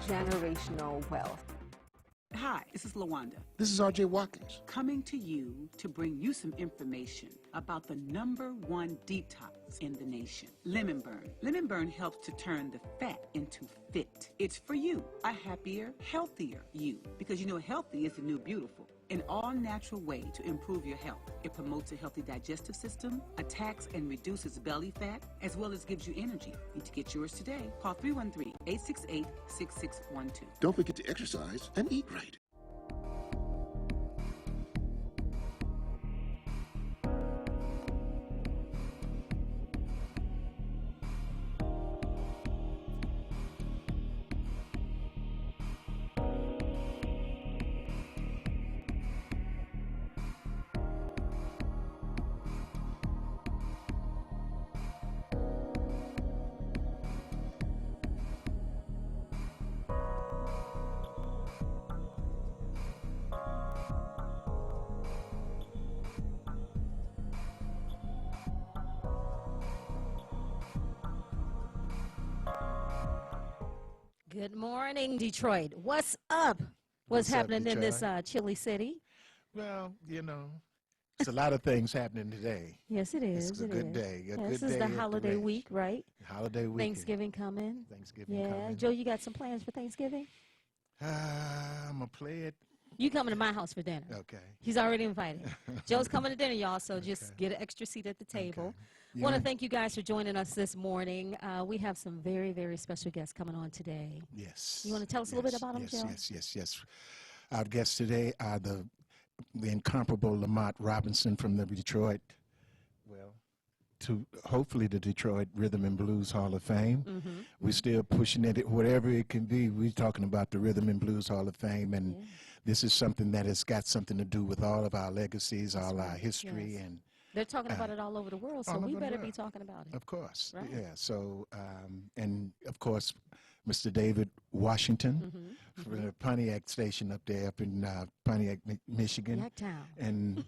generational wealth. Hi, this is LaWanda. This is R.J. Watkins. Coming to you to bring you some information about the #1 detox in the nation, Lemon Burn. Lemon Burn helps to turn the fat into fit. It's for you, a happier, healthier you. Because you know healthy is the new beautiful. An all-natural way to improve your health. It promotes a healthy digestive system, attacks and reduces belly fat, as well as gives you energy. Need to get yours today. Call 313-868-6612. Don't forget to exercise and eat right. Good morning, Detroit. What's up? What's happening in this chilly city? Well, you know, it's a lot of things happening today. Yes, it is. It's a good day. This is the holiday week, right? Holiday week. Thanksgiving coming. Thanksgiving coming. Yeah. Joe, you got some plans for Thanksgiving? I'm going to play it. You coming to my house for dinner. Okay. He's already invited. Joe's coming to dinner, y'all, so just get an extra seat at the table. Okay. I want to thank you guys for joining us this morning. We have some very, very special guests coming on today. Yes. You want to tell us a little bit about them, Joe? Yes. Our guests today are the incomparable Lamont Robinson from the Detroit, to hopefully the Detroit Rhythm and Blues Hall of Fame. Mm-hmm. We're still pushing it, whatever it can be. We're talking about the Rhythm and Blues Hall of Fame, and this is something that has got something to do with all of our legacies, all our history, and they're talking about it all over the world, so we better be talking about it. Of course, right? Yeah. So, and of course, Mr. David Washington from the Pontiac station up there, up in Pontiac, Michigan, Yanktown. and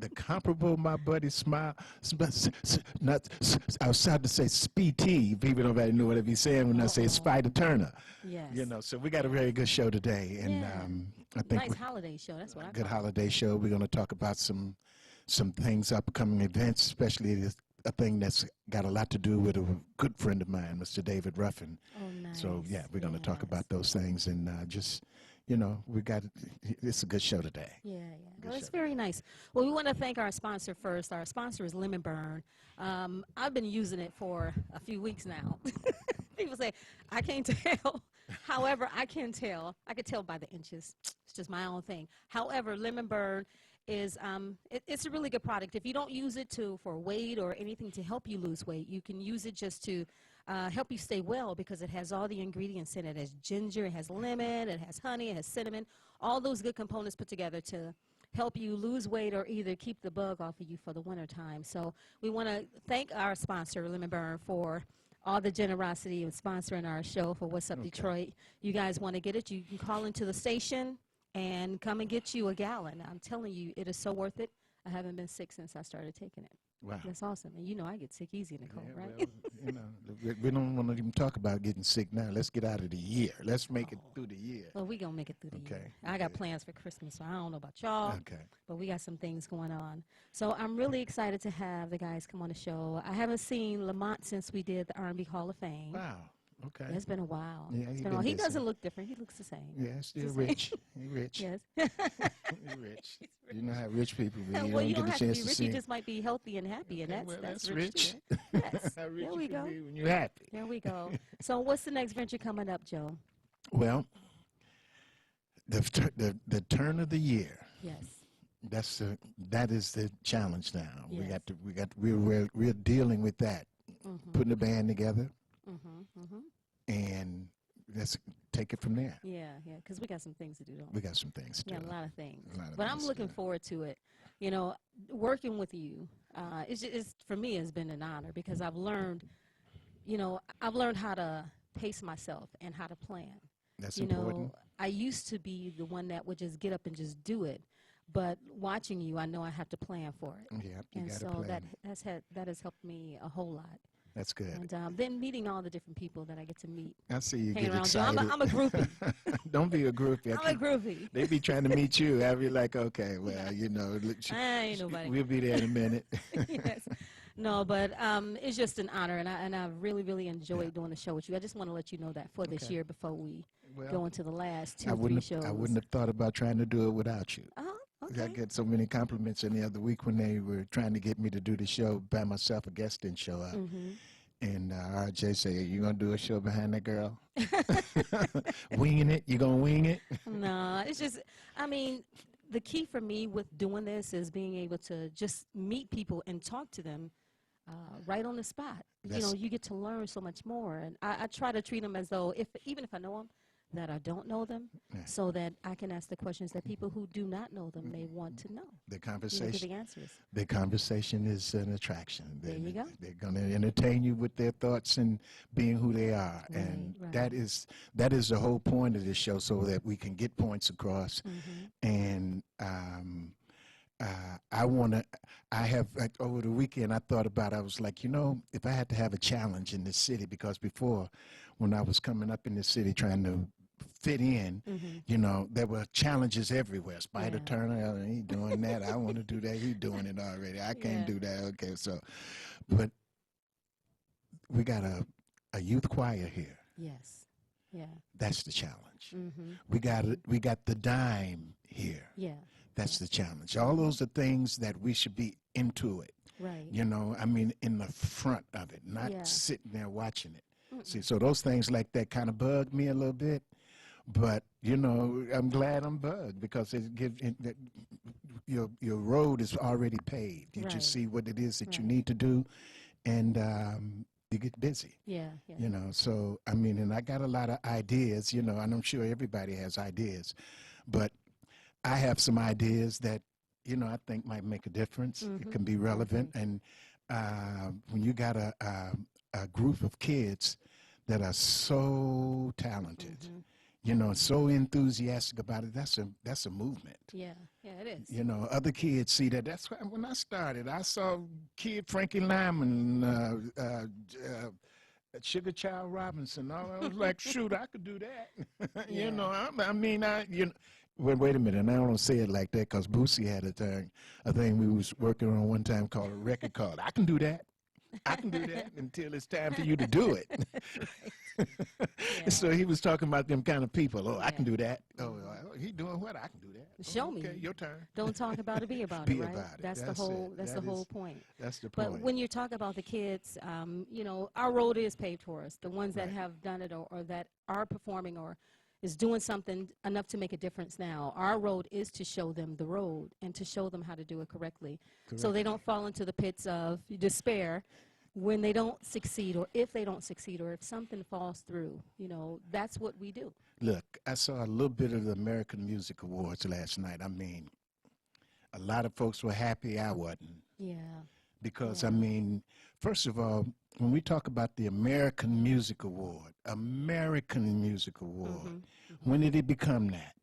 the comparable, my buddy Smile, not I was trying to say Speedy. People don't really know what he's saying when I say Spider Turner. Yes. You know, so we got a very good show today, and I think nice holiday show. That's what I good call holiday show. We're going to talk about some things, upcoming events, especially a thing that's got a lot to do with a good friend of mine, Mr. David Ruffin. Oh, nice. So yeah, we're going to talk about those things, and just, you know, it's a good show today. Yeah. Well, it's very nice. Well, we want to thank our sponsor first. Our sponsor is Lemon Burn. I've been using it for a few weeks now. People say, I can't tell. However, I can tell. I can tell by the inches. It's just my own thing. However, Lemon Burn is it's a really good product. If you don't use it for weight or anything to help you lose weight, you can use it just to help you stay well, because it has all the ingredients in it. It has ginger, it has lemon, it has honey, it has cinnamon, all those good components put together to help you lose weight or either keep the bug off of you for the winter time. So we want to thank our sponsor, Lemon Burn, for all the generosity of sponsoring our show for What's Up Detroit. You guys want to get it, you can call into the station and come and get you a gallon. I'm telling you, it is so worth it. I haven't been sick since I started taking it. Wow. That's awesome. And you know I get sick easy in the cold, right? Well, you know, we don't want to even talk about getting sick now. Let's get out of the year. Let's make it through the year. Well, we're going to make it through the year. I got plans for Christmas, so I don't know about y'all. Okay. But we got some things going on. So I'm really excited to have the guys come on the show. I haven't seen Lamont since we did the R&B Hall of Fame. Wow. Okay. It's been a while. Yeah, he doesn't look different. He looks the same. Yeah, still rich. He's rich. Yes. He's rich. You know how rich people be. Well, you don't don't get a have to chance be to rich. see. You just might be healthy and happy, and that's rich. too, right? Yes. How rich There we you can go. be when you're happy. There we go. So what's the next venture coming up, Joe? Well, the turn of the year. Yes. That is the challenge now. Yes. We're dealing with that. Putting a band together. And let's take it from there. Yeah, because we got some things to do, don't we? We got some things to do. Yeah, a lot of things. But I'm looking forward to it. You know, working with you, for me, has been an honor, because I've learned how to pace myself and how to plan. That's important. I used to be the one that would just get up and just do it. But watching you, I know I have to plan for it. Yeah, and so that has helped me a whole lot. That's good. And then meeting all the different people that I get to meet. I see you Hanging get around. excited. I'm a groupie. Don't be a groupie. I'm a groupie. They be trying to meet you. I'll be like, okay, well, you know, I ain't nobody. we'll be there in a minute. Yes. No, but it's just an honor, and I really, really enjoyed doing the show with you. I just want to let you know that for this year before we go into the last two, 3 shows. I wouldn't have thought about trying to do it without you. Okay. I get so many compliments in the other week when they were trying to get me to do the show by myself. A guest didn't show up. And RJ said, you going to do a show behind that girl? Winging it? You going to wing it? No, it's just, I mean, the key for me with doing this is being able to just meet people and talk to them right on the spot. You know, you get to learn so much more. And I try to treat them as though, even if I know them, that I don't know them, so that I can ask the questions that people who do not know them may want to know. The conversation, get the answers. The conversation is an attraction. There you go. They're going to entertain you with their thoughts and being who they are, and that is the whole point of this show, so that we can get points across. And I have, like, over the weekend, I thought about, I was like, you know, if I had to have a challenge in this city, because before, when I was coming up in this city trying to fit in, you know, there were challenges everywhere. Spider Turner, he doing that. I want to do that. He doing it already. I can't do that. Okay, so, but we got a youth choir here. Yes. Yeah. That's the challenge. We got the dime here. Yeah. That's the challenge. All those are things that we should be into it. Right. You know, I mean, in the front of it, not sitting there watching it. See, so those things like that kind of bug me a little bit. But, you know, I'm glad I'm bugged, because it gives your road is already paved. You just see what it is that you need to do, and you get busy. Yeah. You know, so, I mean, and I got a lot of ideas, you know, and I'm sure everybody has ideas. But I have some ideas that, you know, I think might make a difference. It can be relevant. And when you got a group of kids that are so talented, you know, so enthusiastic about it, that's a movement. Yeah, it is. You know, other kids see that. That's why when I started, I saw kid Frankie Lyman, Sugar Child Robinson. I was like, shoot, I could do that. You know, I mean, you know. Wait a minute, and I don't say it like that, because Boosie had a thing we was working on one time called a record called I Can Do That. I can do that until it's time for you to do it. So he was talking about them kind of people. Oh, I can do that. Oh, he doing what? I can do that. Show me. Okay, your turn. Don't talk about it, be about be it, right? About it. That's the whole point. That's the point. But when you talk about the kids, you know, our road is paved for us. The ones that have done it or that are performing or is doing something enough to make a difference now. Our road is to show them the road and to show them how to do it correctly. So they don't fall into the pits of despair when they don't succeed, or if they don't succeed, or if something falls through. You know, that's what we do. Look, I saw a little bit of the American Music Awards last night. I mean, a lot of folks were happy. I wasn't. Yeah. Because, I mean, first of all, when we talk about the American Music Award, when did it become that?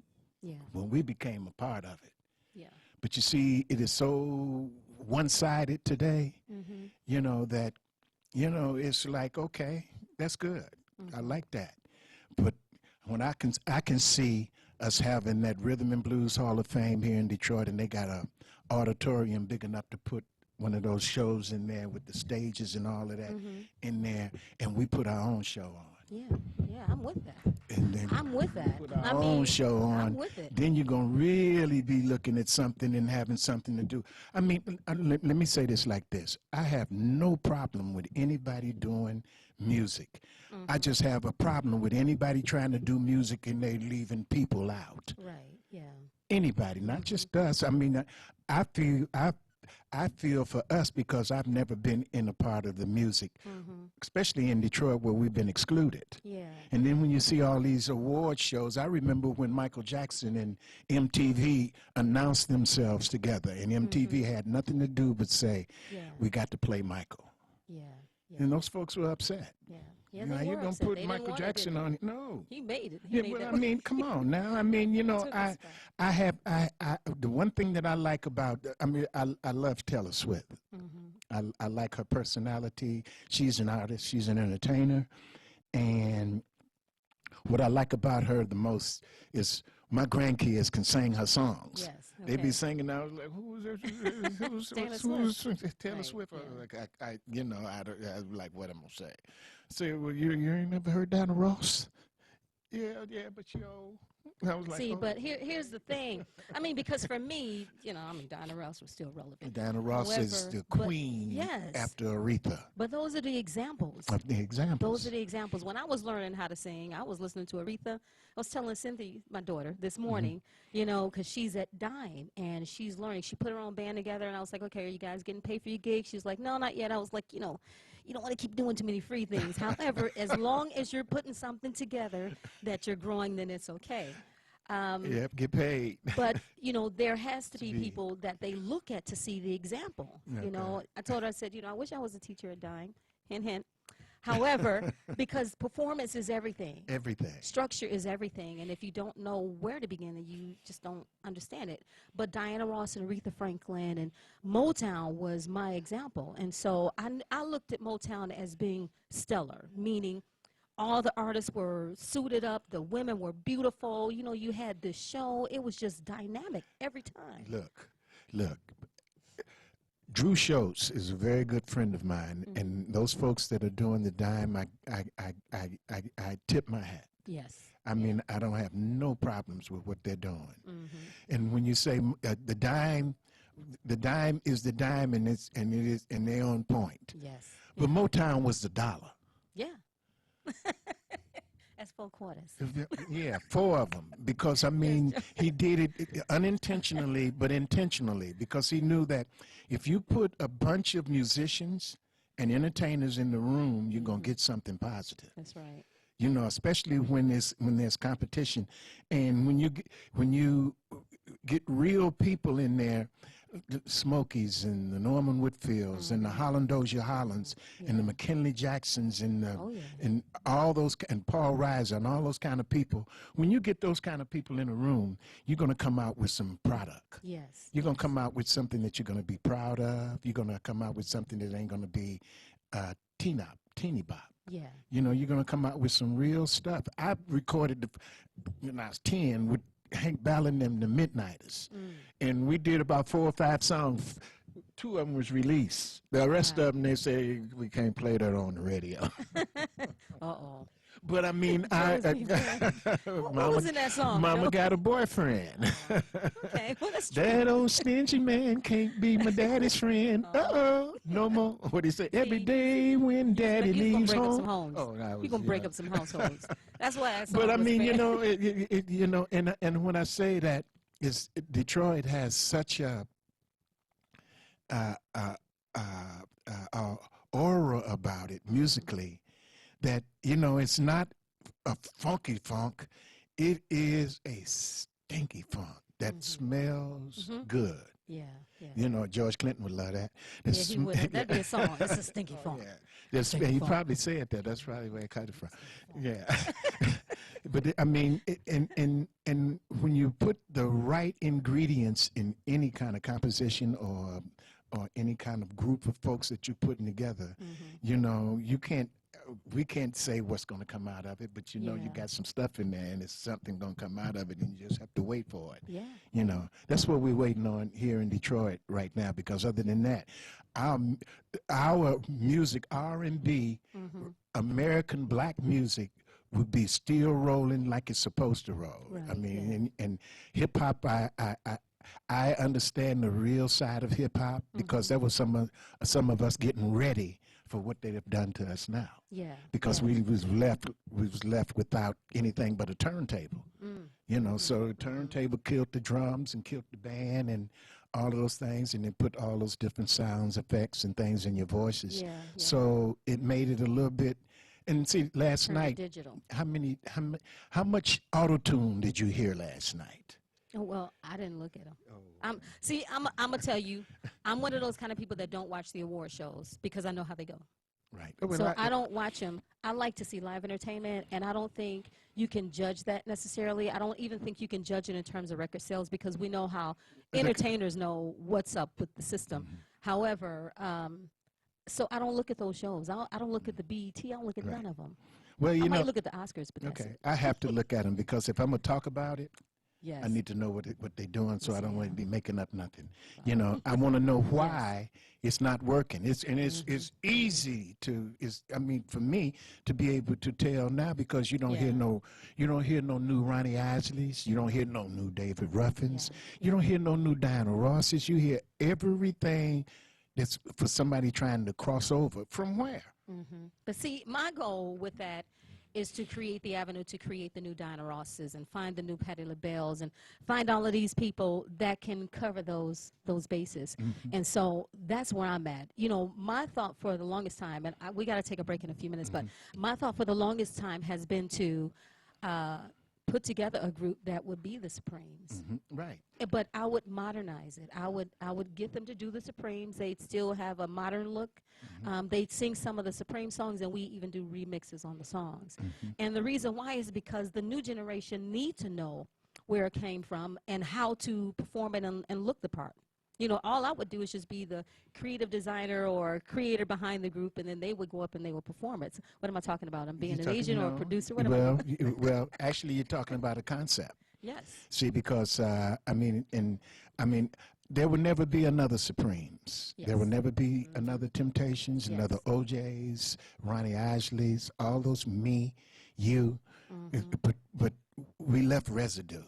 Yeah. When we became a part of it. Yeah. But you see, it is so one-sided today, you know, that, you know, it's like, okay, that's good. I like that. But when I can see us having that Rhythm and Blues Hall of Fame here in Detroit, and they got a auditorium big enough to put one of those shows in there with the stages and all of that in there, and we put our own show on. Yeah, I'm with that. And then I'm with that. put our own show on. I'm with it. Then you're going to really be looking at something and having something to do. I mean, let me say this like this. I have no problem with anybody doing music. I just have a problem with anybody trying to do music and they leaving people out. Right, yeah. Anybody, not just us. I mean, I feel for us, because I've never been in a part of the music, especially in Detroit where we've been excluded. Yeah. And then when you see all these award shows, I remember when Michael Jackson and MTV announced themselves together, and MTV had nothing to do but say, we got to play Michael. Yeah. And those folks were upset. Yeah, now you're going to put Michael Jackson on it. No. He made it. Yeah, but I mean, come on now. I mean, you know, the one thing that I like about, I mean, I love Taylor Swift. I like her personality. She's an artist. She's an entertainer. And what I like about her the most is my grandkids can sing her songs. Yes. They be okay. singing. I was like, who's Taylor Taylor Right, Swift? yeah. Like, I was like, what am I gonna say? Say, well, you ain't never heard Diana Ross? Yeah, but I was like, See, oh. but here's the thing. I mean, because for me, Diana Ross was still relevant. Diana Ross is However, the but queen yes. after Aretha But those are the examples. of the examples. Those are the examples. When I was learning how to sing, I was listening to Aretha. I was telling Cynthia, my daughter, this morning, because she's at Dime and she's learning. She put her own band together, and I was like, okay, are you guys getting paid for your gigs? She's like, no, not yet. I was like, you don't want to keep doing too many free things. However, as long as you're putting something together that you're growing, then it's okay. Yep, get paid. But, there has to be people that they look at to see the example. Okay. I told her, I said, I wish I was a teacher at Dime. Hint, hint. However, because performance is everything. Everything. Structure is everything. And if you don't know where to begin, then you just don't understand it. But Diana Ross and Aretha Franklin and Motown was my example. And so I looked at Motown as being stellar, meaning all the artists were suited up. The women were beautiful. You had this show. It was just dynamic every time. Look. Drew Schultz is a very good friend of mine, and those folks that are doing the Dime, I tip my hat. Yes. I mean, I don't have no problems with what they're doing. And when you say the Dime is the Dime, and they're on point. Yes. But Motown was the dollar. Yeah. That's 4 quarters. Yeah, 4 of them. Because, I mean, he did it unintentionally, but intentionally, because he knew that if you put a bunch of musicians and entertainers in the room, you're going to get something positive. That's right. Especially when there's competition. And when you get real people in there, the Smokies and the Norman Whitfields and the Holland Dozier Hollands and the McKinley Jacksons and and all those, and Paul Reiser and all those kind of people. When you get those kind of people in a room, you're going to come out with some product. Yes. You're going to come out with something that you're going to be proud of. You're going to come out with something that ain't going to be teeny bop. Yeah. You're going to come out with some real stuff. I recorded when I was 10 with Hank Ballard and the Midnighters. And we did about 4 or 5 songs. 2 of them was released. The rest of them, they say, we can't play that on the radio. Uh-oh. But I mean, what was in that song? Mama got a boyfriend. Okay, well, that's true. That old stingy man can't be my daddy's friend. No more. What do you say? Every day when daddy leaves break home. Up some homes. Oh, You're gonna break up some households. That's why I. But I mean, and when I say that, is Detroit has such a aura about it musically that it's not a funky funk, it is a stinky funk that smells good. Yeah, yeah. George Clinton would love that. Yeah, he would. That'd be a song. It's a stinky funk. Yeah, he probably said that. That's probably where it cut it from. Yeah. But I mean, and when you put the right ingredients in any kind of composition or any kind of group of folks that you're putting together, you can't. We can't say what's going to come out of it, but you got some stuff in there, and it's something going to come out of it, and you just have to wait for it. Yeah. That's what we're waiting on here in Detroit right now. Because other than that, our music, R&B, American black music, would be still rolling like it's supposed to roll. Right, I mean, and hip hop, I understand the real side of hip hop because there was some of us getting ready for what they have done to us now. Yeah. Because we was left without anything but a turntable. So the turntable killed the drums and killed the band and all of those things, and then put all those different sounds, effects, and things in your voices. Yeah. So it made it a little bit. And see, last night, digital. how much auto-tune did you hear last night? Oh, well, I didn't look at them. I'm gonna tell you, I'm one of those kind of people that don't watch the award shows because I know how they go. Right. So I don't watch them. I like to see live entertainment, and I don't think you can judge that necessarily. I don't even think you can judge it in terms of record sales because we know how entertainers know what's up with the system. However, so I don't look at those shows. I don't look at the BET. I don't look at none of them. Well, I might look at the Oscars, but that's okay, it. I have to look at them because if I'm going to talk about it, Yes. I need to know what they're doing, so I don't want to be making up nothing. You know, I want to know why it's not working. It's easy to I mean, for me to be able to tell now because you don't hear no new Ronnie Isleys, you don't hear no new David Ruffins, you don't hear no new Diana Rosses. You hear everything that's for somebody trying to cross over from where. But see, my goal with that is to create the avenue to create the new Diana Rosses and find the new Patti LaBelle's and find all of these people that can cover those bases. And so that's where I'm at. You know, my thought for the longest time, and we got to take a break in a few minutes, but my thought for the longest time has been to put together a group that would be the Supremes. Right. But I would modernize it. I would get them to do the Supremes. They'd still have a modern look. They'd sing some of the Supreme songs, and we even do remixes on the songs. And the reason why is because the new generation need to know where it came from and how to perform it and look the part. You know, all I would do is just be the creative designer or creator behind the group, and then they would go up and they would perform it. So what am I talking about? I'm being an agent or a producer? What am I? Well, actually, you're talking about a concept. Yes. See, because I mean, there will never be another Supremes. There will never be another Temptations, another OJs, Ronnie Isleys, all those me, you. But we left residue.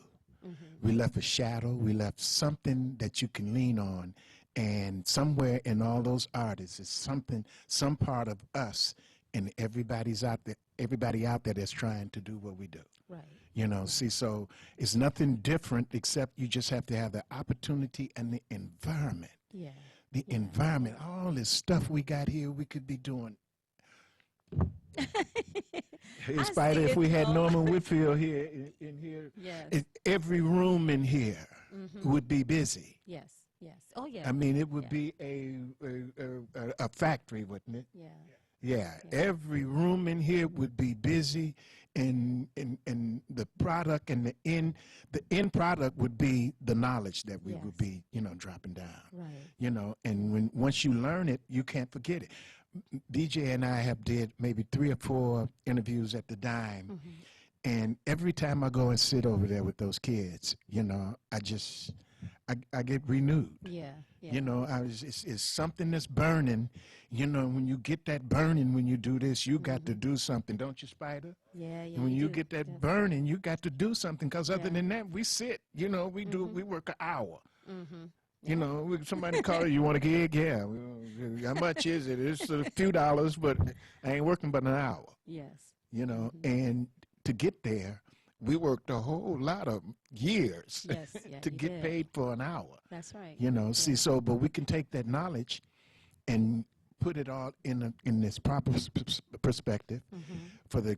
We left a shadow. We left something that you can lean on. And somewhere in all those artists is something, some part of us, and everybody out there that's trying to do what we do. Right. You know, see, so it's nothing different except you just have to have the opportunity and the environment. Yeah. The environment, all this stuff we got here, we could be doing. In spite of if we had Norman Whitfield here in here, every room in here would be busy. Yes. Oh, yeah. I mean, it would be a factory, wouldn't it? Yeah. Every room in here would be busy, and the product and the end product would be the knowledge that we would be, you know, dropping down. Right. You know, and once you learn it, you can't forget it. DJ and I have did maybe 3 or 4 interviews at the Dime, and every time I go and sit over there with those kids, you know, I get renewed. Yeah. You know, it's something that's burning. You know, when you get that burning, when you do this, you got to do something, don't you, Spider? Yeah. And when you get that burning, you got to do something, because other than that, we sit. You know, we work an hour. You know, somebody call you want a gig? Yeah. How much is it? It's a few dollars, but I ain't working but an hour. Yes. You know, and to get there, we worked a whole lot of years to get paid for an hour. That's right. You know, see, so, but we can take that knowledge and put it all in this proper perspective for the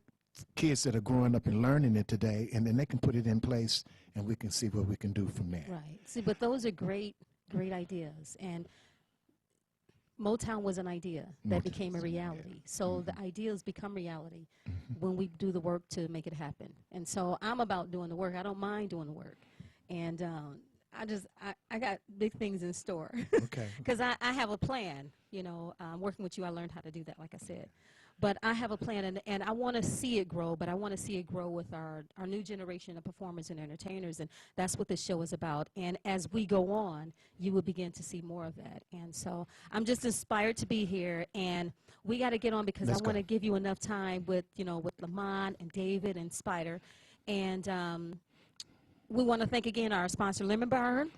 kids that are growing up and learning it today, and then they can put it in place, and we can see what we can do from there. Right. See, but those are great ideas, and Motown was an idea that became a reality. So the ideas become reality when we do the work to make it happen. And so I'm about doing the work. I don't mind doing the work. And I got big things in store. Okay. Because I have a plan. You know, working with you, I learned how to do that, like I said. But I have a plan, and I want to see it grow, but I want to see it grow with our new generation of performers and entertainers, and that's what this show is about. And as we go on, you will begin to see more of that. And so I'm just inspired to be here, and we got to get on because I want to give you enough time with Lamont and David and Spider. And we want to thank again our sponsor, Lemon Burn.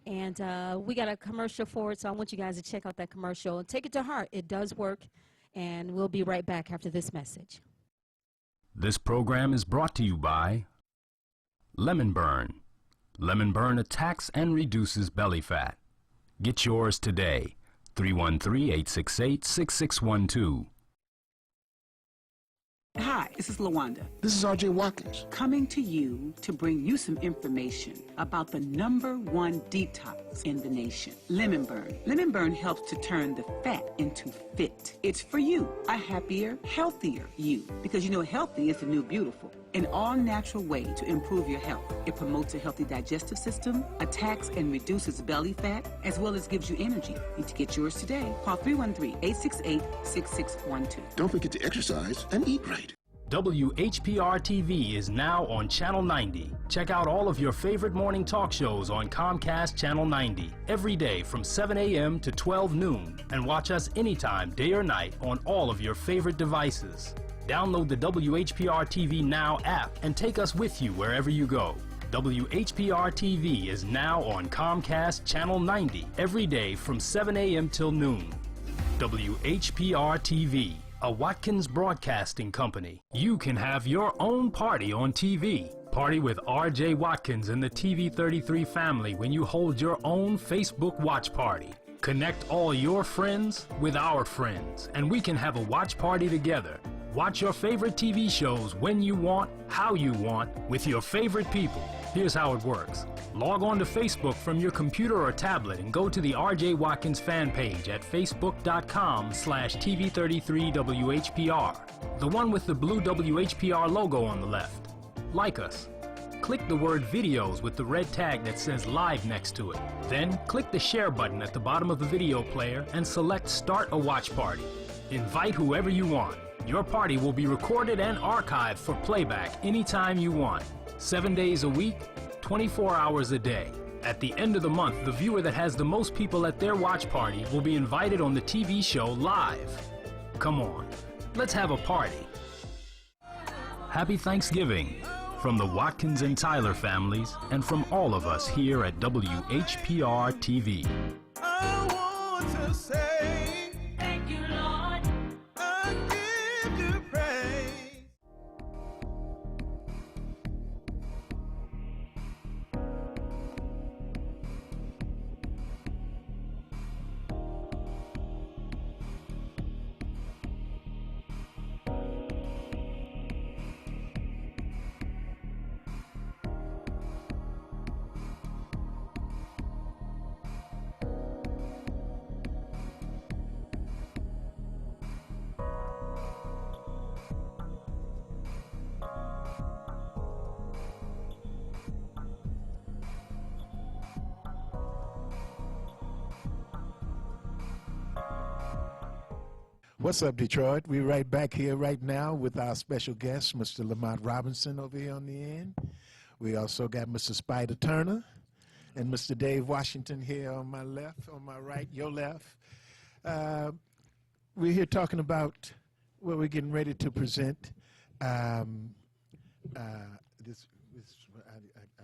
And we got a commercial for it, so I want you guys to check out that commercial and take it to heart. It does work. And we'll be right back after this message. This program is brought to you by Lemon Burn. Lemon Burn attacks and reduces belly fat. Get yours today. 313-868-6612. Hi, this is LaWanda, This is R.J. Watkins. coming to you to bring you some information about the #1 detox in the nation, Lemon Burn. Lemon Burn helps to turn the fat into fit. It's for you, a happier, healthier you, because you know healthy is the new beautiful. an all-natural way to improve your health. It promotes a healthy digestive system, attacks and reduces belly fat, as well as gives you energy. Need to get yours today. Call 313-868-6612. Don't forget to exercise and eat right. WHPR TV is now on Channel 90. Check out all of your favorite morning talk shows on Comcast Channel 90 every day from 7 a.m. to 12 noon, and watch us anytime, day or night, on all of your favorite devices. Download the WHPR TV Now app and take us with you wherever you go. WHPR TV is now on Comcast Channel 90 every day from 7 a.m. till noon. WHPR TV, a Watkins Broadcasting Company. You can have your own party on TV. Party with R.J. Watkins and the TV33 family when you hold your own Facebook watch party. Connect all your friends with our friends, and we can have a watch party together. Watch your favorite TV shows when you want, how you want, with your favorite people. Here's how it works. Log on to Facebook from your computer or tablet and go to the R.J. Watkins fan page at facebook.com/TV33WHPR, the one with the blue WHPR logo on the left. Like us. Click the word videos with the red tag that says live next to it. Then click the share button at the bottom of the video player and select start a watch party. Invite whoever you want. Your party will be recorded and archived for playback anytime you want. 7 days a week, 24 hours a day. At the end of the month, the viewer that has the most people at their watch party will be invited on the TV show live. Come on, let's have a party. Happy Thanksgiving from the Watkins and Tyler families and from all of us here at WHPR TV. I want to say thank you, Lord. I give you praise. What's up, Detroit? We're right back here right now with our special guest, Mr. Lamont Robinson over here on the end. We also got Mr. Spider Turner and Mr. Dave Washington here on my left, on my right, your left. We're here talking about what we're getting ready to present. I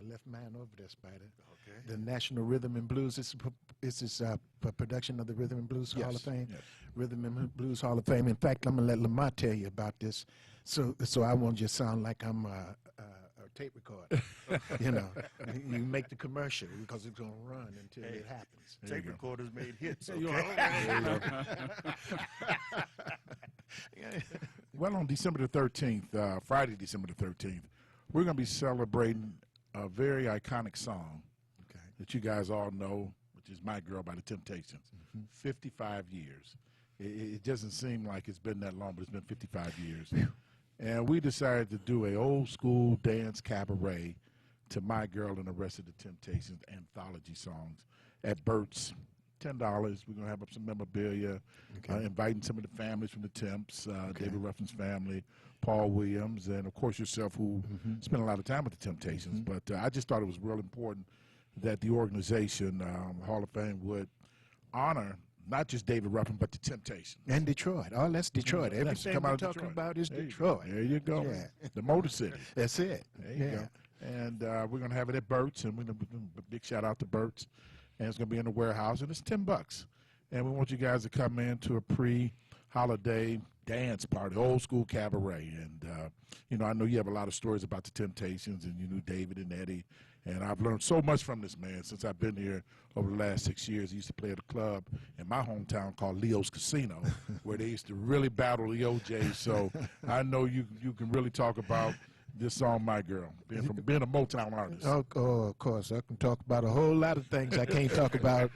left mine over there, Spider. Okay. The National Rhythm and Blues. This is a production of the Rhythm and Blues Hall of Fame. Yes. Rhythm and Blues Hall of Fame. In fact, I'm going to let Lamont tell you about this, so I won't just sound like I'm a tape recorder. You know, you make the commercial because it's going to run until it happens. Tape recorders made hits. Well, on December the 13th, Friday, December the 13th, we're going to be celebrating a very iconic song that you guys all know, which is My Girl by the Temptations. 55 years. It doesn't seem like it's been that long, but it's been 55 years. And we decided to do a old school dance cabaret to My Girl and the Rest of the Temptations anthology songs at Burt's. $10. We're going to have up some memorabilia, inviting some of the families from the Temps, David Ruffin's family, Paul Williams, and, of course, yourself, who spent a lot of time with the Temptations. But I just thought it was real important that the organization, Hall of Fame, would honor not just David Ruffin, but the Temptations. And Detroit. Oh, that's Detroit. Everything we're talking about is Detroit. There you go. Yeah. The Motor City. That's it. There you go. And we're going to have it at Burt's, and we're going to do a big shout-out to Burt's. And it's going to be in the warehouse, and it's $10. And we want you guys to come in to a pre-holiday dance party, old school cabaret. And, you know, I know you have a lot of stories about the Temptations, and you knew David and Eddie. And I've learned so much from this man since I've been here over the last 6 years. He used to play at a club in my hometown called Leo's Casino, where they used to really battle the OJs. So I know you can really talk about this song, My Girl, being a Motown artist? Oh, of course. I can talk about a whole lot of things I can't talk about.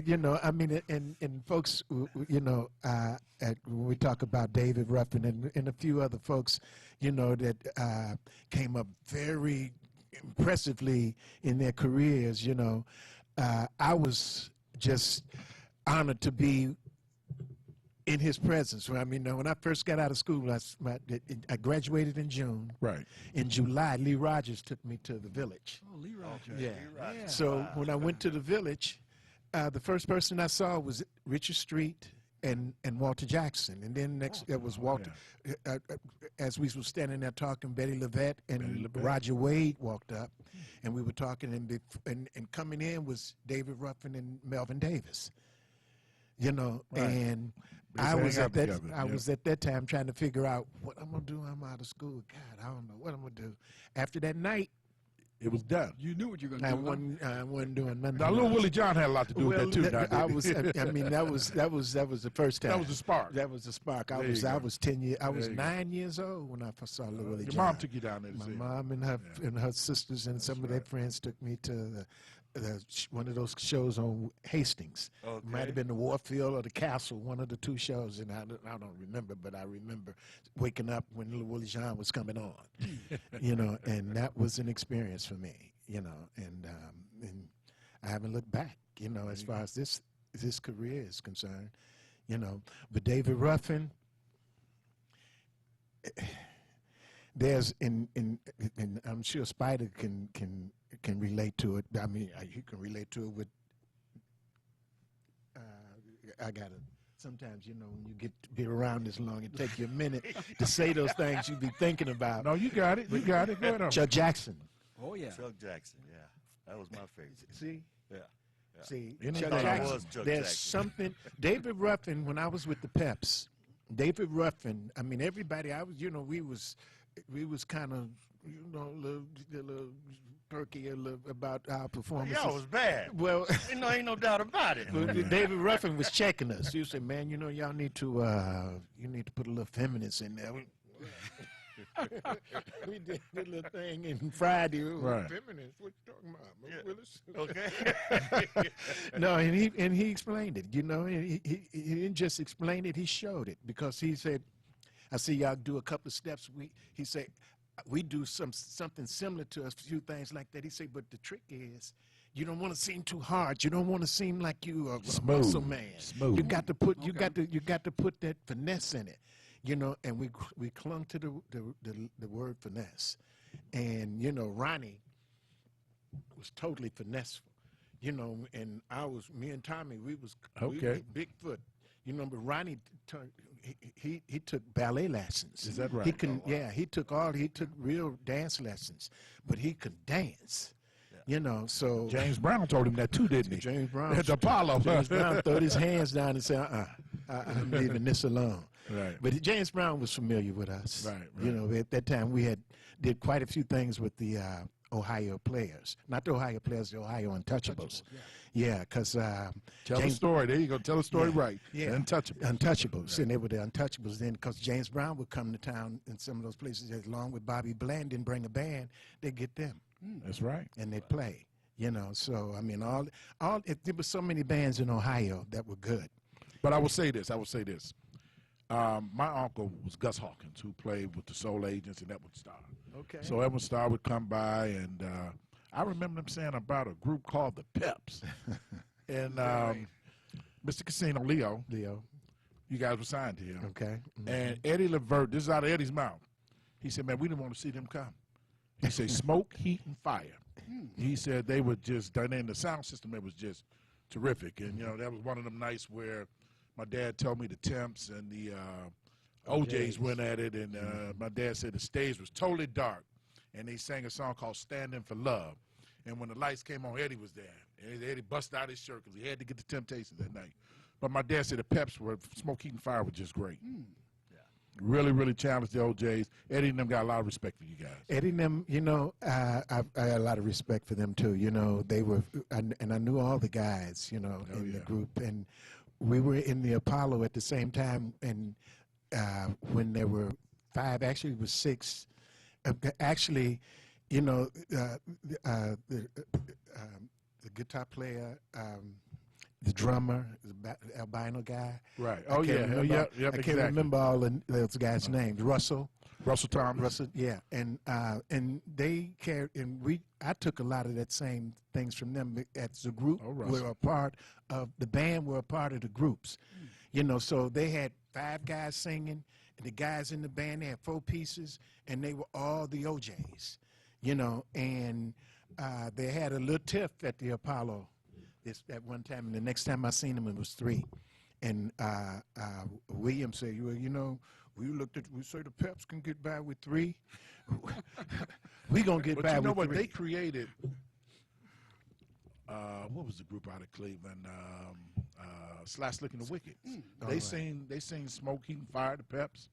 You know, I mean, and folks, you know, when we talk about David Ruffin and a few other folks, you know, that came up very impressively in their careers, you know, I was just honored to be in his presence. I mean, when I first got out of school, I graduated in June. Right. In July, Lee Rogers took me to the Village. Oh, Lee Rogers. Yeah. Lee Rogers. So when I went to the Village, the first person I saw was Richard Street and Walter Jackson. And then next, there was Walter. As we were standing there talking, Betty Levette and Roger Wade walked up, and we were talking, and coming in was David Ruffin and Melvin Davis. You know, and I was at that time trying to figure out what I'm gonna do. I'm out of school. God, I don't know what I'm gonna do. After that night, it was done. You knew what you were gonna do. I wasn't doing nothing. Now, little Willie John had a lot to do with that too. I mean, that was the first time. That was the spark. That was the spark. I was 10 years. I was 9 years old when I first saw Little Willie John. Your mom took you down there. My mom and her sisters and some of their friends took me to one of those shows on Hastings. Okay. It might have been the Warfield or the Castle, one of the two shows, and I don't remember, but I remember waking up when Little Willie John was coming on, you know, and that was an experience for me, you know, and I haven't looked back, you know, as far as this career is concerned, you know. But David Ruffin, there's and I'm sure Spider can relate to it. I mean, you can relate to it with. I gotta. Sometimes, you know, when you get to be around this long, it takes you a minute to say those things you be thinking about. No, you got it. You got it. Go ahead. Chuck Jackson. Oh yeah. Chuck Jackson. Yeah, that was my favorite. See. Yeah. See, Chuck Jackson. There's something. David Ruffin. When I was with the Peps, David Ruffin. I mean, everybody. I was. You know, we was kind of. You know, a little perky about our performances. Y'all was bad. Well, you know, ain't no doubt about it. David Ruffin was checking us. He said, "Man, you know, y'all need to put a little feminist in there." We did a little thing in Friday. Right. Feminist? What you talking about, Willis? Okay. No, and he explained it. You know, and he didn't just explain it. He showed it because he said, "I see y'all do a couple of steps." He said. We do something similar to a few things like that. He said, but the trick is you don't want to seem too hard. You don't want to seem like you a muscle man. Smooth. You got to put you got to put that finesse in it. You know, and we clung to the word finesse. And you know, Ronnie was totally finesseful. You know, and me and Tommy, we Bigfoot. You know, but Ronnie he took ballet lessons. Is that right? He can, he took real dance lessons, but he could dance. Yeah. You know, so James Brown told him that too, didn't he? James Brown at the Apollo. James Brown threw his hands down and said, I'm leaving this alone. Right. But James Brown was familiar with us. Right. You know, at that time we did quite a few things with the Ohio players, not the Ohio players, the Ohio Untouchables. Yeah, because tell a story. There you go. Tell a story right. Yeah, Untouchables, right. And they were the Untouchables then. Because James Brown would come to town in some of those places, along with Bobby Bland, and bring a band. They get them. That's right. And they play. You know, so I mean, there were so many bands in Ohio that were good. But I will say this. My uncle was Gus Hawkins, who played with the Soul Agents and Edward Starr. Okay. So Edward Starr would come by, and I remember them saying about a group called the Peps. And Mr. Casino, Leo, you guys were signed to him. Okay. Mm-hmm. And Eddie Levert, this is out of Eddie's mouth. He said, man, we didn't want to see them come. He said, smoke, heat, and fire. He said they were just, in the sound system, it was just terrific. And, you know, that was one of them nights where my dad told me the Temps and the OJs went at it, and my dad said the stage was totally dark, and they sang a song called Standing for Love. And when the lights came on, Eddie was there. And Eddie busted out his shirt because he had to get the Temptations that night. But my dad said the Peps were, Smoke, Heat, and Fire was just great. Yeah. Really, really challenged the OJs. Eddie and them got a lot of respect for you guys. Eddie and them, you know, I had a lot of respect for them, too. You know, they were, and I knew all the guys, you know, in the group. And we were in the Apollo at the same time, and when there were 5, actually it was 6. Actually, you know, the guitar player, the drummer, the albino guy. Right. I Oh, can't yeah. remember, Yep, I can't exactly. remember all those guys' names. Russell Thomas. Russell, yeah, and they carried, and I took a lot of that same things from them. As a group, Russell. were a part of the band. Were a part of the groups, you know. So they had 5 guys singing, and the guys in the band, they had 4 pieces, and they were all the OJs, you know. And they had a little tiff at the Apollo at one time, and the next time I seen them, it was 3. And William said, well, you know, we say the Peps can get by with 3. We gonna get But by you know with what? 3. They created, what was the group out of Cleveland? Sly Slick and the Wicked. They sing Smoke, Heat, and Fire, the Peps.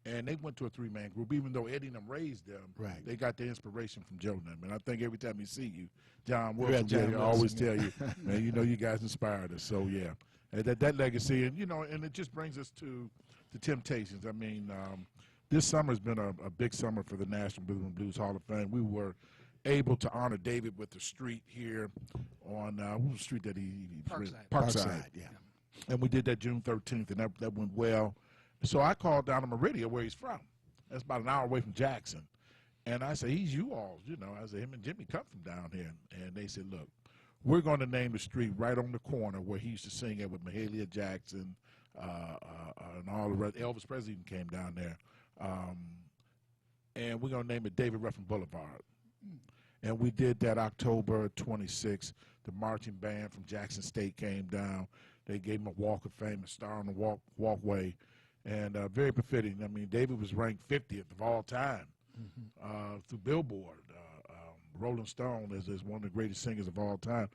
And they went to a 3-man group, even though Eddie and them raised them. Right. They got their inspiration from Joe and them. And I think every time he see you, John Wilson, John will always Wilson, tell you, man, you know you guys inspired us. So, yeah. And that legacy, and, you know, and it just brings us to the Temptations. I mean, this summer has been a big summer for the National Rhythm and Blues Hall of Fame. We were able to honor David with the street here on, what was the street that he Parkside. Yeah. And we did that June 13th, and that went well. So I called down to Meridia, where he's from. That's about an hour away from Jackson. And I said, he's you all, you know. I said, him and Jimmy come from down here. And they said, look, we're going to name the street right on the corner where he used to sing at with Mahalia Jackson and all the rest. Elvis Presley even came down there. And we're going to name it David Ruffin Boulevard. And we did that October 26th. The marching band from Jackson State came down. They gave him a Walk of Fame, a star on the walkway. And very befitting. I mean, David was ranked 50th of all time through Billboard. Rolling Stone is one of the greatest singers of all time,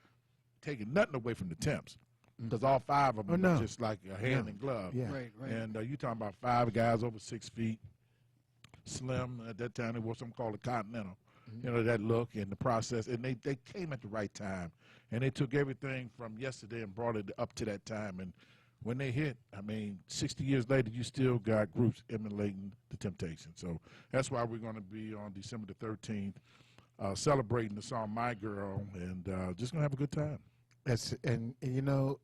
taking nothing away from the Temps, because all 5 of them are just like a hand in glove. Yeah. Right. And you're talking about 5 guys over 6 feet, slim. At that time, it was something called a Continental. You know, that look and the process. And they came at the right time. And they took everything from yesterday and brought it up to that time. And when they hit, I mean, 60 years later, you still got groups emulating the Temptations. So that's why we're going to be on December the 13th celebrating the song My Girl, and just going to have a good time. And you know,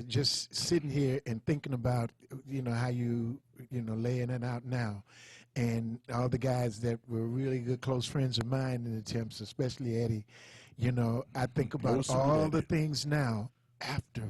just sitting here and thinking about, you know, how you know, laying it out now. And all the guys that were really good close friends of mine in the Temps, especially Eddie, you know, I think about all the things now after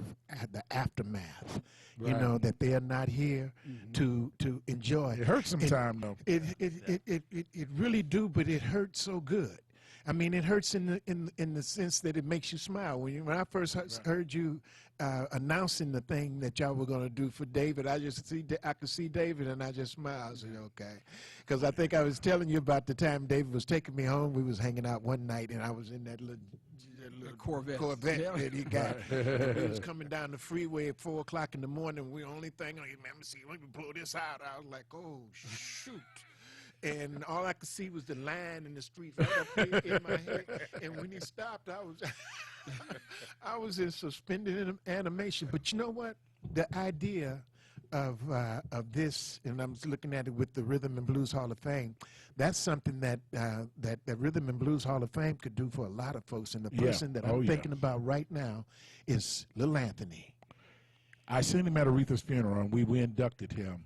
the aftermath, you know, that they are not here to enjoy. It hurts sometimes, though. It really do, but it hurts so good. I mean, it hurts in the sense that it makes you smile. When I first heard you announcing the thing that y'all were going to do for David, I could see David, and I just smiled. I said, okay, because I think I was telling you about the time David was taking me home. We was hanging out one night, and I was in that little Corvette that he got. We was coming down the freeway at 4 o'clock in the morning. We only thing, let me blow this out. I was like, oh shoot. And all I could see was the line in the street right up here in my head. And when he stopped, I was in suspended animation. But you know what? The idea of this, and I'm looking at it with the Rhythm and Blues Hall of Fame, that's something that the Rhythm and Blues Hall of Fame could do for a lot of folks. And the person that I'm thinking about right now is Little Anthony. I seen him at Aretha's funeral, and we inducted him.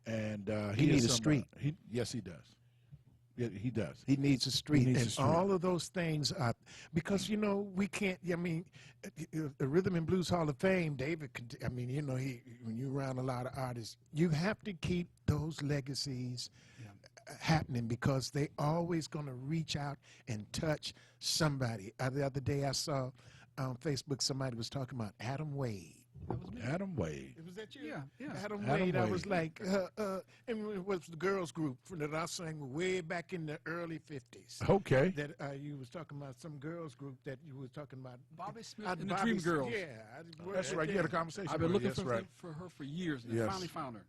And he needs a street. Yes, he does. Yeah, he does. He needs a street. All of those things are, because, you know, we can't, I mean, the Rhythm and Blues Hall of Fame, David, I mean, you know, when you're around a lot of artists, you have to keep those legacies happening, because they always going to reach out and touch somebody. The other day I saw on Facebook somebody was talking about Adam Wade. That was me. Adam Wade. Was that you? Yeah. Adam Wade. I was like, and it was the girls group that I sang with way back in the early 50s. Okay. That you was talking about some girls group that you was talking about. Bobby Smith and the Dream Girls. Yeah. That's right. You had a conversation. I've been with looking her. for her for years, and I finally found her.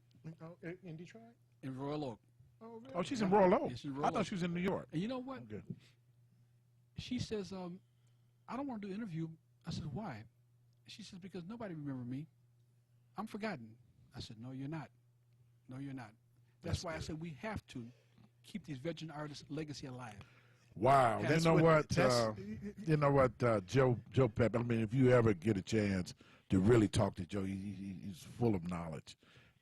In Detroit? In Royal Oak. Oh, really? Oh, she's in Royal Oak. Yeah, she's in Royal I thought Oak. she was in New York. And you know what? Okay. She says, I don't want to do an interview. I said, why? She says, because nobody remember me. I'm forgotten. I said, no, you're not. No, you're not. That's why I said we have to keep these veteran artists' legacy alive. Wow. That's You know what, Joe Pep, I mean, if you ever get a chance to really talk to Joe, he's full of knowledge.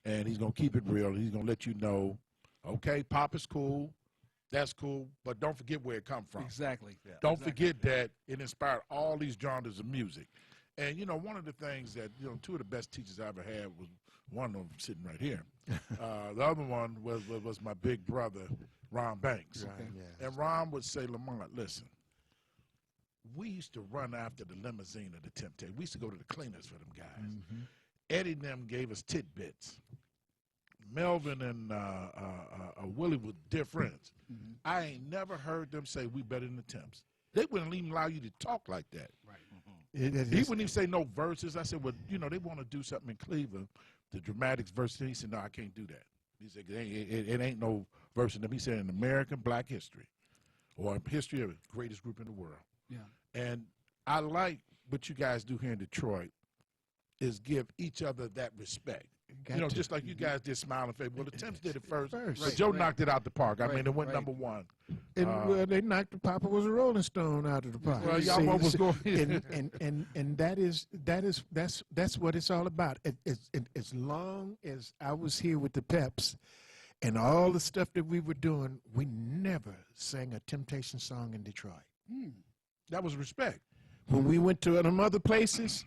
And he's going to keep it real. He's going to let you know, okay, pop is cool. That's cool. But don't forget where it come from. Exactly. Yeah. Don't forget that it inspired all these genres of music. And, you know, one of the things that, you know, two of the best teachers I ever had was one of them sitting right here. The other one was my big brother, Ron Banks. Right, yeah. And Ron would say, Lamont, listen, we used to run after the limousine of the Temptations. We used to go to the cleaners for them guys. Mm-hmm. Eddie and them gave us tidbits. Melvin and Willie were dear friends. Mm-hmm. I ain't never heard them say we better than the Temps. They wouldn't even allow you to talk like that. Right. He wouldn't even say no verses. I said, well, you know, they want to do something in Cleveland, the dramatics verse. He said, no, I can't do that. He said, it ain't no verse in them. He said, in American Black history or history of the greatest group in the world. Yeah. And I like what you guys do here in Detroit is give each other that respect. You know, just like you guys did Smiling Face. Well, the Temps did it first, but Joe knocked it out the park. I mean, it went number one. And well, they knocked the Papa Was a Rolling Stone out of the park. Well, y'all was going. and that's what it's all about. As long as I was here with the Peps, and all the stuff that we were doing, we never sang a Temptation song in Detroit. That was respect. When we went to them other places,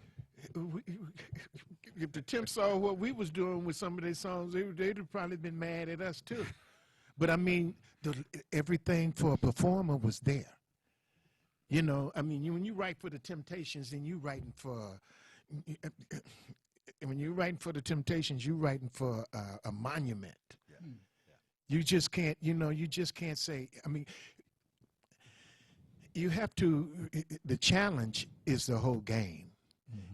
if the Temps saw what we was doing with some of their songs, they'd have probably been mad at us too. But I mean, everything for a performer was there. You know, I mean, when you write for the Temptations, and you writing for, when you're writing for the Temptations, you writing for a monument. Yeah. You just can't, you know, you just can't say, I mean, you have to, the challenge is the whole game.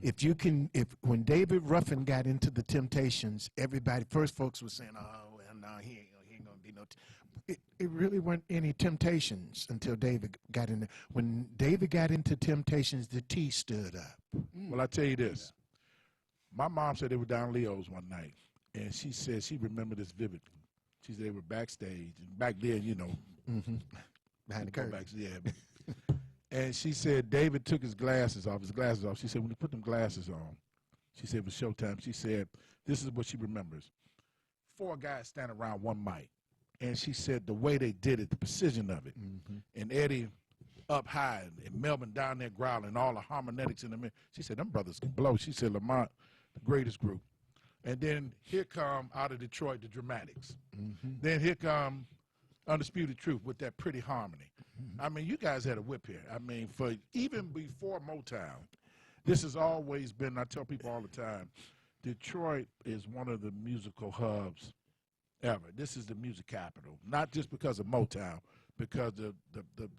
If you can, when David Ruffin got into the Temptations, everybody, first folks were saying, oh, well, no, he ain't going to be no, it really weren't any Temptations until David got in there. When David got into Temptations, the T stood up. Well, I tell you this. My mom said they were down Leo's one night, and she said she remembered this vividly. She said they were backstage, and back then, you know. Behind the curtain. Yeah. And she said David took his glasses off. She said when he put them glasses on, she said it was showtime. She said this is what she remembers. 4 guys standing around one mic. And she said the way they did it, the precision of it. And Eddie up high and Melvin down there growling, all the harmonics in the middle. She said them brothers can blow. She said Lamont, the greatest group. And then here come out of Detroit the Dramatics. Then here come Undisputed Truth with that pretty harmony. I mean, you guys had a whip here. I mean, for even before Motown, this has always been, I tell people all the time, Detroit is one of the musical hubs ever. This is the music capital, not just because of Motown, because the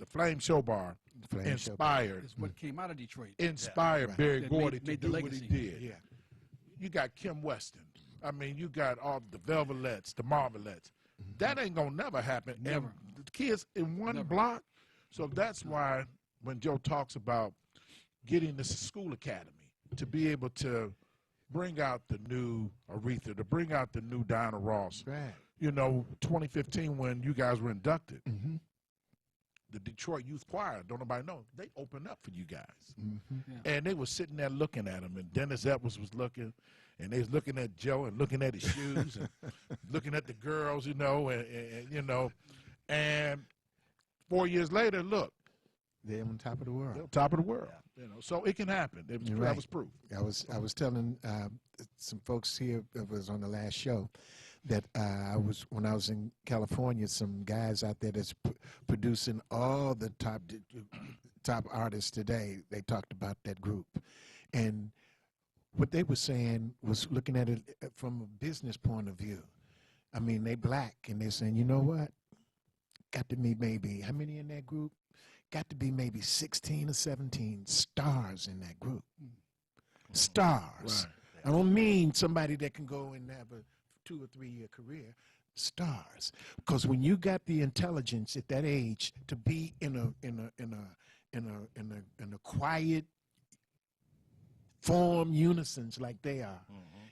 Flame Show Bar inspired. It's what came out of Detroit. Inspired Barry Gordy to made do the what he legacy. did. You got Kim Weston. I mean, you got all the Velvelettes, the Marvelettes. That ain't going to never happen. Never. And the kids in one block. So that's why when Joe talks about getting this school academy to be able to bring out the new Aretha, to bring out the new Diana Ross. Right. You know, 2015 when you guys were inducted, the Detroit Youth Choir, don't nobody know, they opened up for you guys. And they were sitting there looking at them, and Dennis Edwards was looking, and they was looking at Joe and looking at his shoes and looking at the girls, you know, and you know, and 4 years later, look, they're on top of the world. they're on top of the world. You know, so it can happen. It was, You're that right. was proof. I was telling some folks here that was on the last show that when I was in California, some guys out there that's producing all the top artists today. They talked about that group, and what they were saying was looking at it from a business point of view. I mean, they black, and they're saying, you know what? Got to be maybe how many in that group? Got to be maybe 16 or 17 stars in that group. Stars. Right. I don't mean somebody that can go and have a 2 or 3 year career. Stars, because when you got the intelligence at that age to be in a quiet form unisons like they are,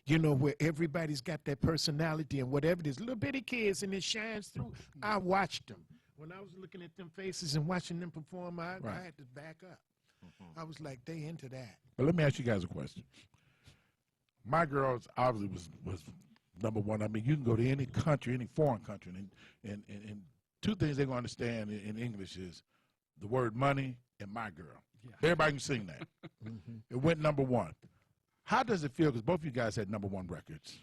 you know, where everybody's got that personality and whatever it is, little bitty kids, and it shines through. I watched them. When I was looking at them faces and watching them perform, I had to back up. I was like, they into that. But let me ask you guys a question. My girls obviously was number one. I mean, you can go to any country, any foreign country, and two things they're going to understand in English is the word money and my girl. Yeah. Everybody can sing that. It went number one. How does it feel? Because both of you guys had number one records,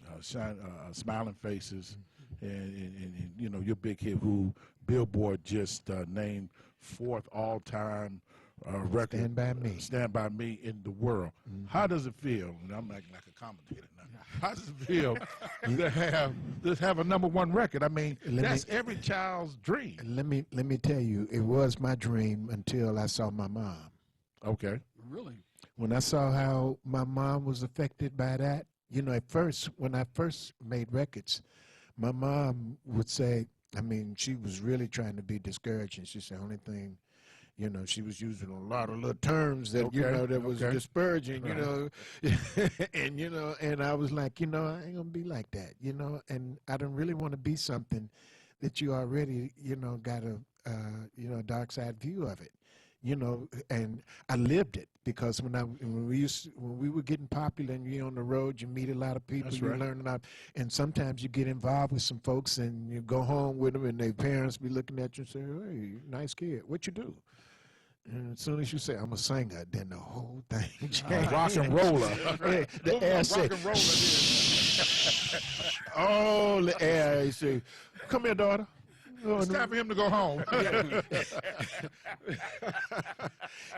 Smiling Faces, and you know, your big hit, who Billboard just named fourth all-time record. Stand By Me in the world. How does it feel? And I'm acting like a commentator now. How does it feel to have a number one record? I mean, that's every child's dream. Let me tell you, it was my dream until I saw my mom. Okay. Really? When I saw how my mom was affected by that, you know, at first, when I first made records, my mom would say, I mean, she was really trying to be discouraging. She said, only thing, you know, she was using a lot of little terms that, you know, that was disparaging, you know, and, you know, and I was like, you know, I ain't gonna be like that, you know, and I don't really want to be something that you already, you know, got a, you know, dark side view of it. You know, and I lived it, because when we were getting popular and you're on the road, you meet a lot of people, you learn a lot, and sometimes you get involved with some folks and you go home with them and their parents be looking at you and say, hey, nice kid, what you do? And as soon as you say, I'm a singer, then the whole thing changed. Rock and roller. Hey, the air said, oh, the air, he said, come here, daughter. It's time for him to go home.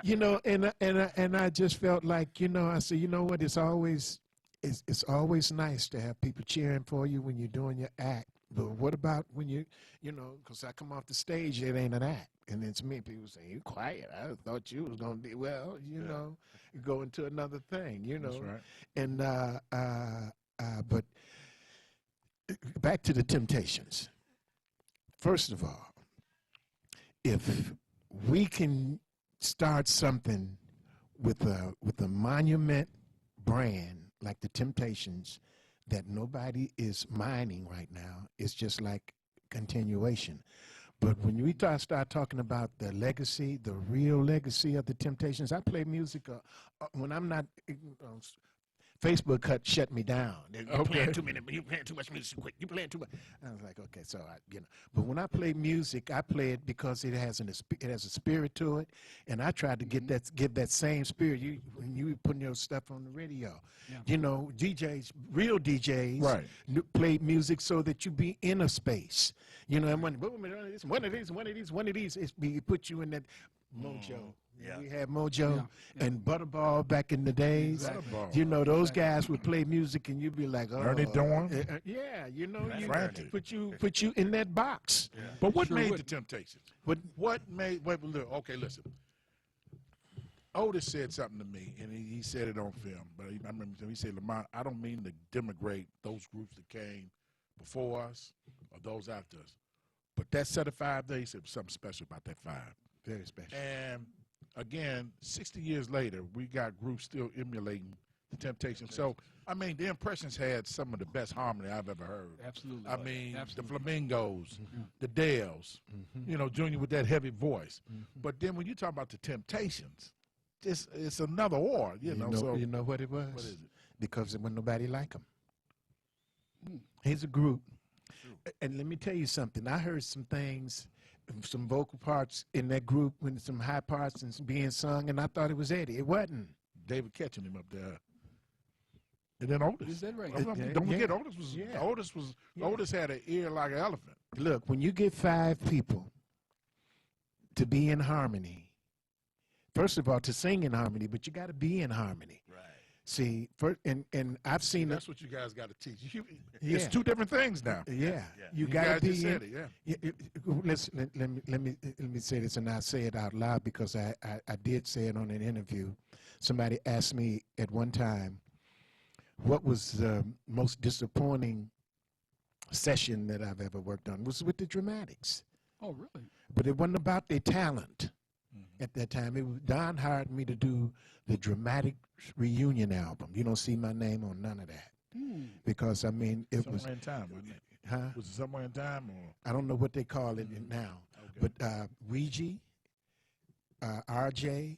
You know, and I just felt like, you know, I said, you know what, it's always nice to have people cheering for you when you're doing your act. But what about when you know, because I come off the stage, it ain't an act. And then to me, people say, you quiet. I thought you was going to be, well, you know, go into another thing, you know. That's right. And, but back to the Temptations. First of all, if we can start something with a monument brand like the Temptations that nobody is mining right now, it's just like continuation. But when we start talking about the legacy, the real legacy of the Temptations, I play music when I'm not. Facebook shut me down. You're playing too many. You're playing too much music quick. You're playing too much. I was like, okay, so you know. But when I play music, I play it because it has a spirit to it, and I tried to give that same spirit. When you putting your stuff on the radio, you know, DJs, real DJs, play music so that you be in a space. You know, and one of these, it put you in that mojo. We had Mojo and Butterball back in the days. You know, those guys would play music and you'd be like, oh. Ernie Dorn? You know, put you in that box. Yeah. But what made the Temptations? What made, okay, listen. Otis said something to me, and he said it on film, but I remember he said, Lamont, I don't mean to denigrate those groups that came before us or those after us, but that set of 5 days, there was something special about that 5. Very special. And again, 60 years later, we got groups still emulating the Temptations. So, I mean, the Impressions had some of the best harmony I've ever heard. Absolutely. I mean, the Flamingos, the Dales, you know, Junior with that heavy voice. But then when you talk about the Temptations, it's another war, you know. So you know what it was? What is it? Because there was nobody like them. Here's a group. And let me tell you something. I heard some things, some vocal parts in that group, when some high parts and being sung, and I thought it was Eddie. It wasn't. David catching him up there. And then Otis. Is that right? Don't forget, Otis had an ear like an elephant. Look, when you get 5 people to be in harmony, first of all, to sing in harmony, but you got to be in harmony. Right. See, and I've seen that's what you guys got to teach. It's 2 different things now. You got to be said in. It, Listen, let me say this, and I'll say it out loud because I did say it on an interview. Somebody asked me at one time, what was the most disappointing session that I've ever worked on? Was with the Dramatics. Oh, really? But it wasn't about their talent. At that time, Don hired me to do the Dramatic Reunion album. You don't see my name on none of that. because I mean it was somewhere in time, wasn't it? huh? Was it somewhere in time or? I don't know what they call it now, Okay. but Ouija, RJ,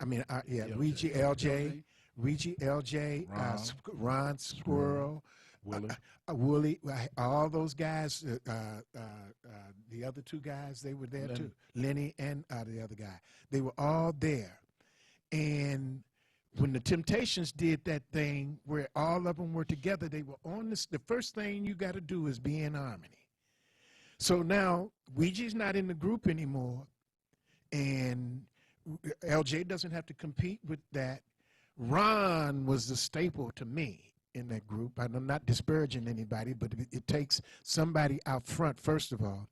I mean yeah, LJ. Ouija, LJ, Ouija, LJ, Ron Squirrel, Wooly, all those guys, the other two guys, they were there too. Lenny and the other guy. They were all there. And when the Temptations did that thing where all of them were together, they were on this. The first thing you got to do is be in harmony. So now Ouija's not in the group anymore, and LJ doesn't have to compete with that. Ron was the staple to me in that group. I'm not disparaging anybody, but it takes somebody out front, first of all.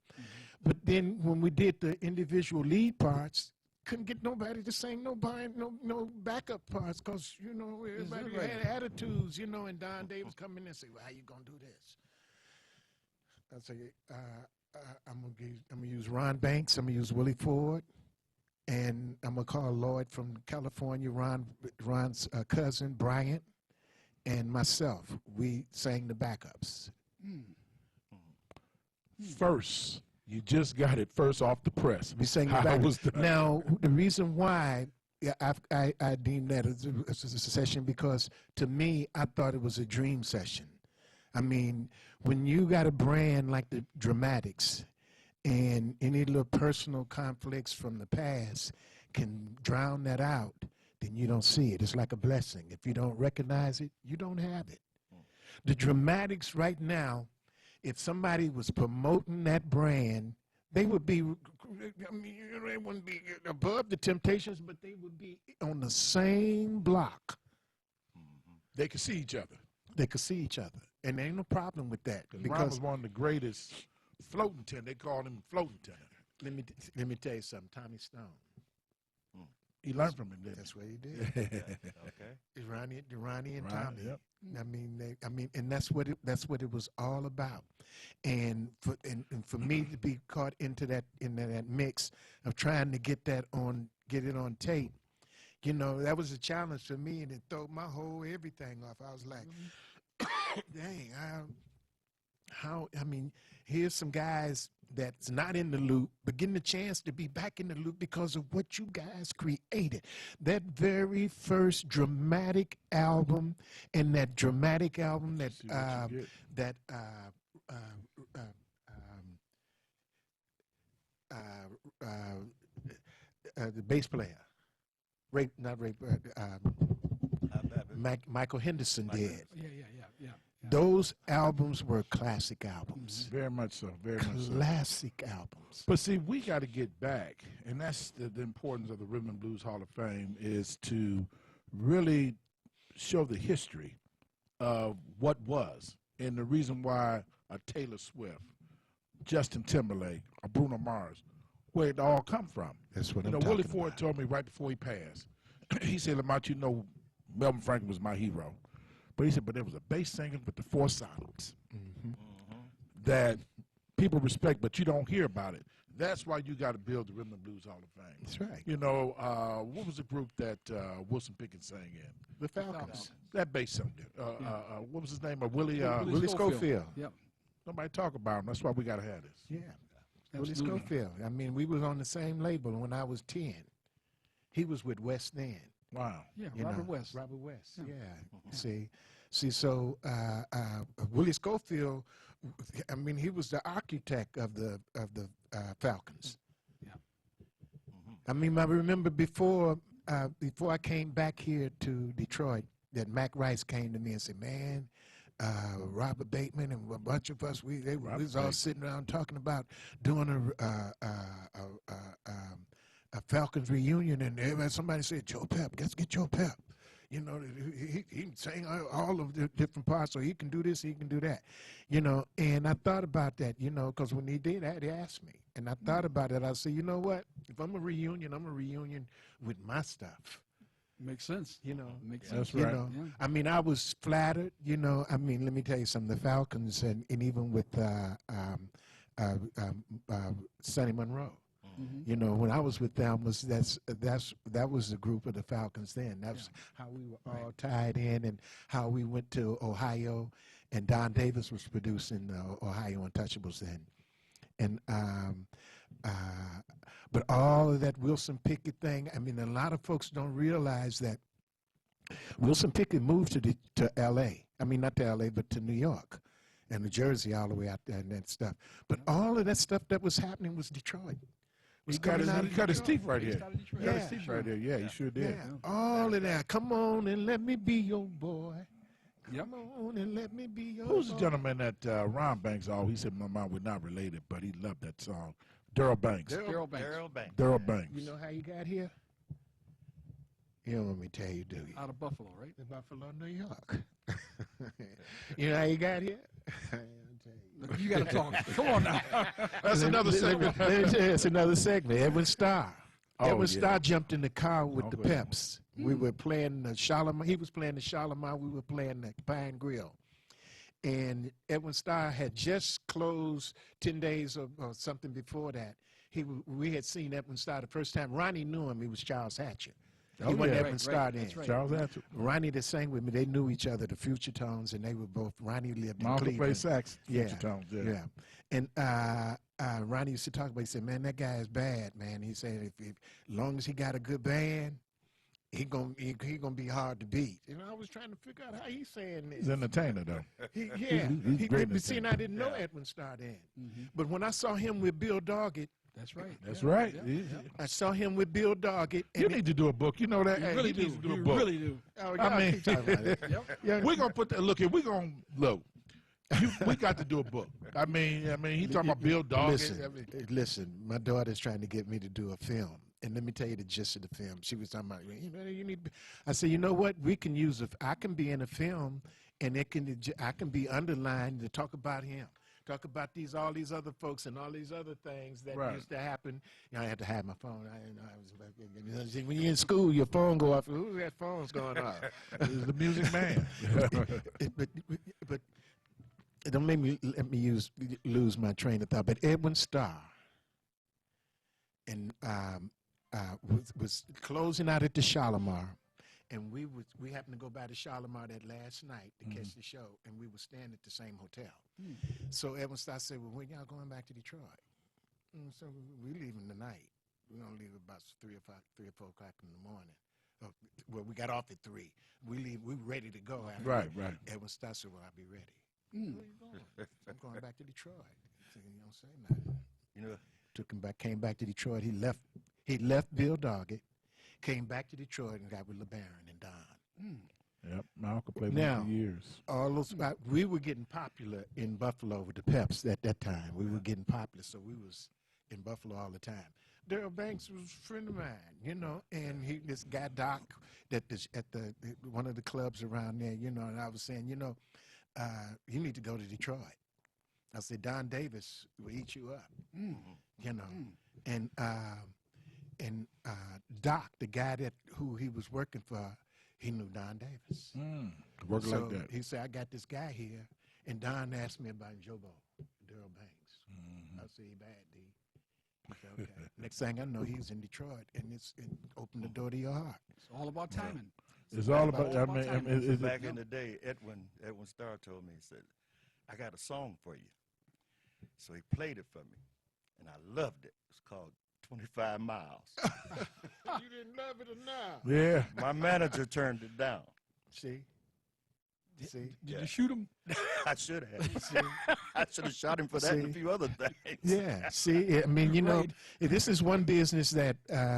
But then when we did the individual lead parts, couldn't get nobody to sing no backup parts because, you know, everybody had attitudes, you know, and Don Davis come in and say, well, how you going to do this? I say, I'm gonna use Ron Banks, I'm going to use Willie Ford, and I'm going to call Lloyd from California, Ron's cousin, Bryant, and myself. We sang the backups. First, you just got it first off the press. We sang the backups. Now, the reason why I deem that as a session, because to me, I thought it was a dream session. I mean, when you got a brand like the Dramatics and any little personal conflicts from the past can drown that out, then you don't see it. It's like a blessing. If you don't recognize it, you don't have it. The Dramatics right now, if somebody was promoting that brand, they would be, I mean, they wouldn't be above the Temptations, but they would be on the same block. They could see each other. They could see each other. And there ain't no problem with that. Because Ron was one of the greatest floating tenor. They called him floating tenor. Let me tell you something. Tommy Stone. He learned from him, didn't That's what he did. Okay. Ronnie and Tommy. Yep. I mean, and that's what it was all about. And for me to be caught into that mix of trying to get it on tape, you know, that was a challenge for me, and it threw my whole everything off. I was like, dang, I mean, here's some guys that's not in the loop, but getting the chance to be back in the loop because of what you guys created. That very first dramatic album, and that dramatic album that the bass player, Michael Henderson did. Yeah. Those albums were classic albums. Very much so. Very much so. Classic albums. But see, we got to get back, and that's the importance of the Rhythm and Blues Hall of Fame, is to really show the history of what was, and the reason why a Taylor Swift, Justin Timberlake, or Bruno Mars, where it all come from. That's what I'm talking talking Willie Ford about. told me right before he passed. He said, Lamont, you know, Melvin Franklin was my hero. But he said, but there was a bass singer with the four silents that people respect, but you don't hear about it. That's why you got to build the Rhythm and Blues Hall of Fame. That's right. You know, what was the group that Wilson Pickett sang in? The Falcons. That bass singer. What was his name? Willie Schofield. Yep. Nobody talk about him. That's why we got to have this. Yeah. Absolutely. Willie Schofield. I mean, we was on the same label when I was 10. He was with West End. Wow. Yeah, You Robert know, West. Robert West. Yeah. See. So Willie Schofield, I mean, he was the architect of the Falcons. Yeah. I mean, I remember before I came back here to Detroit, that Mac Rice came to me and said, "Man, Robert Bateman and a bunch of us, we was all sitting around talking about doing a Falcons reunion, and everybody, somebody said, Joe Pep, let's get Joe Pep. You know, he sang all of the different parts, so he can do this, he can do that. You know, and I thought about that, you know, because when he did that, he asked me. And I thought about it. I said, you know what? If I'm a reunion with my stuff. Makes sense. You know, Makes sense. That's right. You know, Yeah. I mean, I was flattered. You know, I mean, let me tell you something. The Falcons and even with Sonny Monroe, You know, when I was with them, that was the group of the Falcons then. That's how we were all tied in, and how we went to Ohio, and Don Davis was producing Ohio Untouchables then. And but all of that Wilson Pickett thing, I mean, a lot of folks don't realize that Wilson Pickett moved to L.A. I mean, not to L.A., but to New York and New Jersey, all the way out there and that stuff. But all of that stuff that was happening was Detroit. He cut his teeth right here. Cut his teeth right here. Yeah, he sure did. Yeah, all of that. Come on and let me be your boy. Come on and let me be your Who's boy. the gentleman that Ron Banks, he said my mom was not related, but he loved that song? Daryl Banks. Daryl Banks. Daryl Banks. You know how you got here? You don't want me to tell you, do you? Out of Buffalo, right? Buffalo, New York. You know how you got here? You got to talk. Come on now. That's another segment. Let me tell you, it's another segment. Edwin Starr. Oh, Edwin yeah. Starr jumped in the car with the Okay. Peps. We were playing the Shalimar. He was playing the Shalimar. We were playing the Pine Grill. And Edwin Starr had just closed 10 days or something before that. We had seen Edwin Starr the first time. Ronnie knew him. He was Charles Hatcher. He wasn't Edwin Starr then. Right. Charles Hatcher. Ronnie that sang with me, they knew each other, the Future Tones, and they were both, Ronnie lived in My uncle Cleveland. played sax. Yeah, Future Tones, yeah. And Ronnie used to talk about, he said, man, that guy is bad, man. He said, if long as he got a good band, he gonna be hard to beat. And I was trying to figure out how he's saying this. He's an entertainer, though. He's great but see, and I didn't know Edwin Starr then. But when I saw him with Bill Doggett, That's right. That's right. Yeah. I saw him with Bill Doggett. You need to do a book. You know that? You Hey, really he needs do. to do a You book. really do. Oh, I mean, keep talking about it. Yeah. we're gonna put that. Look, we gonna look. We got to do a book. I mean, he talking about Bill Doggett. Listen, my daughter's trying to get me to do a film. And let me tell you the gist of the film. She was talking about, you need. I said, you know what? We can use I can be in a film, and I can be underlined to talk about him. Talk about all these other folks and all these other things that used to happen. You know, I had to have my phone. When you're in school, your phone go off. Who's that phone's going off? He's the music man. But don't let me lose my train of thought. But Edwin Starr and was closing out at the Shalimar. And we happened to go by the Shalimar that last night to catch the show, and we were staying at the same hotel. So Edwin Starr said, well, when y'all going back to Detroit? And so we leaving tonight. We're going to leave about 3 or 4 o'clock in the morning. Well, we got off at 3. We were ready to go. Right. Edwin Starr said, well, I'll be ready. Where you going? I'm going back to Detroit. I said, you don't say nothing. You know, Took him back, came back to Detroit. He left Bill Doggett. Came back to Detroit and got with LeBaron and Don. Yep, my uncle played with him for years. All those we were getting popular in Buffalo with the Peps at that time. We were getting popular, so we was in Buffalo all the time. Daryl Banks was a friend of mine, and this guy Doc at one of the clubs around there, and I was saying, you need to go to Detroit. I said, Don Davis will eat you up, and Doc, the guy who he was working for, he knew Don Davis. Work So like that. he said, I got this guy here, and Don asked me about Jobo, Daryl Banks. I said, he bad, D. He said, okay. Next thing I know, he's in Detroit, and it opened the door to your heart. It's all about timing. It's all about. back in the day, Edwin Starr told me, he said, I got a song for you. So he played it for me, and I loved it. It's called 25 Miles. You didn't love it enough. Yeah. My manager turned it down. See? Did you shoot him? I should have. I should have shot him for that and a few other things. Yeah. See, I mean, this is one business that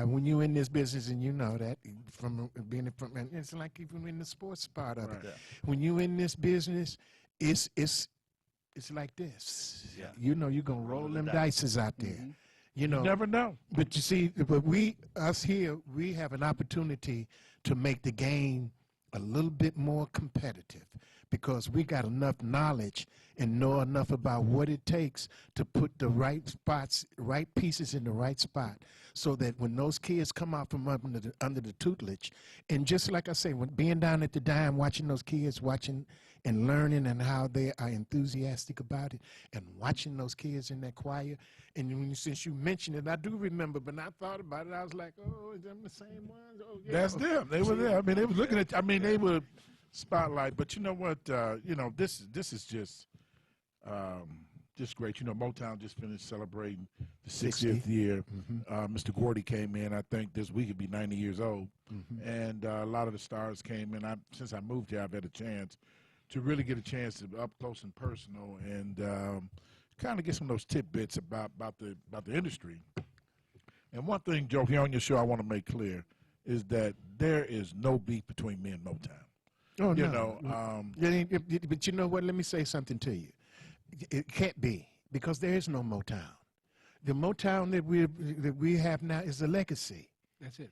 when you're in this business, and you know that from being it's like even in the sports part of it. Yeah. When you're in this business, it's like this. Yeah. You're gonna roll them dices out there. You never know. But you see, us here, we have an opportunity to make the game a little bit more competitive, because we got enough knowledge and know enough about what it takes to put the right spots, right pieces in the right spot, so that when those kids come out from under the tutelage, and just like I say, when being down at the dime, watching those kids, watching and learning and how they are enthusiastic about it, and watching those kids in that choir, and since you mentioned it, I do remember, but I thought about it, I was like, oh, is them the same ones? Oh, yeah. That's them. They were there. I mean, they were looking at. I mean, they were spotlight. But you know what? This is just great. You know, Motown just finished celebrating the 60th year. Mr. Gordy came in. I think this week he'd be 90 years old, and a lot of the stars came in. Since I moved here, I've had a chance to really get a chance to up close and personal, and kind of get some of those tidbits about the industry. And one thing, Joe, here on your show, I want to make clear is that there is no beef between me and Motown. Oh, You no. know, But you know what? Let me say something to you. It can't be, because there is no Motown. The Motown that we have now is a legacy. That's it.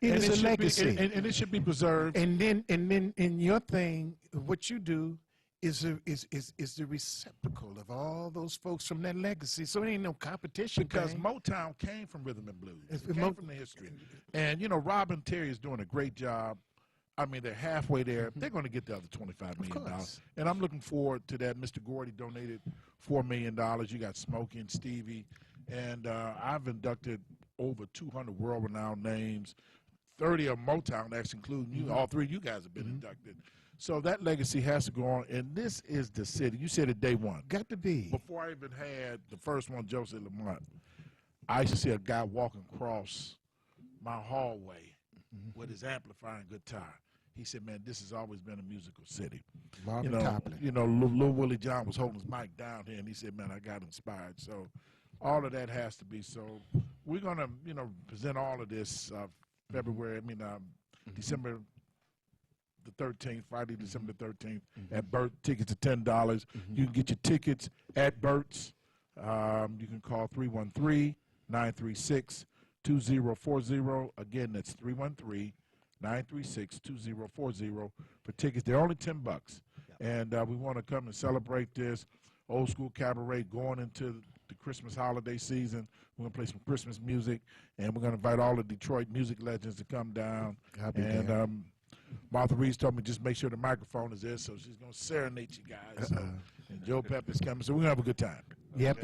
It and is a should legacy. be, and it should be preserved. And then in your thing, what you do is the receptacle of all those folks from that legacy. So it ain't no competition. Because thing. Motown came from rhythm and blues. It's- It came from the history. And, you know, Rob and Terry is doing a great job. I mean, they're halfway there. They're going to get the other $25 million. course. And I'm looking forward to that. Mr. Gordy donated $4 million. You got Smokey and Stevie. And I've inducted over 200 world-renowned names, 30 of Motown, that's including you. All three of you guys have been inducted. So that legacy has to go on. And this is the city. You said it day one. Got to be. Before I even had the first one, Joseph Lamont, I used to see a guy walking across my hallway with his amplifying guitar. He said, man, this has always been a musical city. Marvin You know, Copley. you know, Lil Willie John was holding his mic down here, and he said, man, I got inspired. So all of that has to be. So we're going to, you know, present all of this February, December the 13th, Friday, December the 13th at Burt. Tickets are $10. You can get your tickets at Burt's. You can call 313-936-2040. Again, that's 313-936-2040 for tickets. They're only $10. And we want to come and celebrate this old school cabaret going into the Christmas holiday season. We're going to play some Christmas music, and we're going to invite all the Detroit music legends to come down. I'll be And there. Martha Reeves told me just make sure the microphone is there, so she's going to serenade you guys. So, and Joe Pepper's coming, so we're going to have a good time. Yep,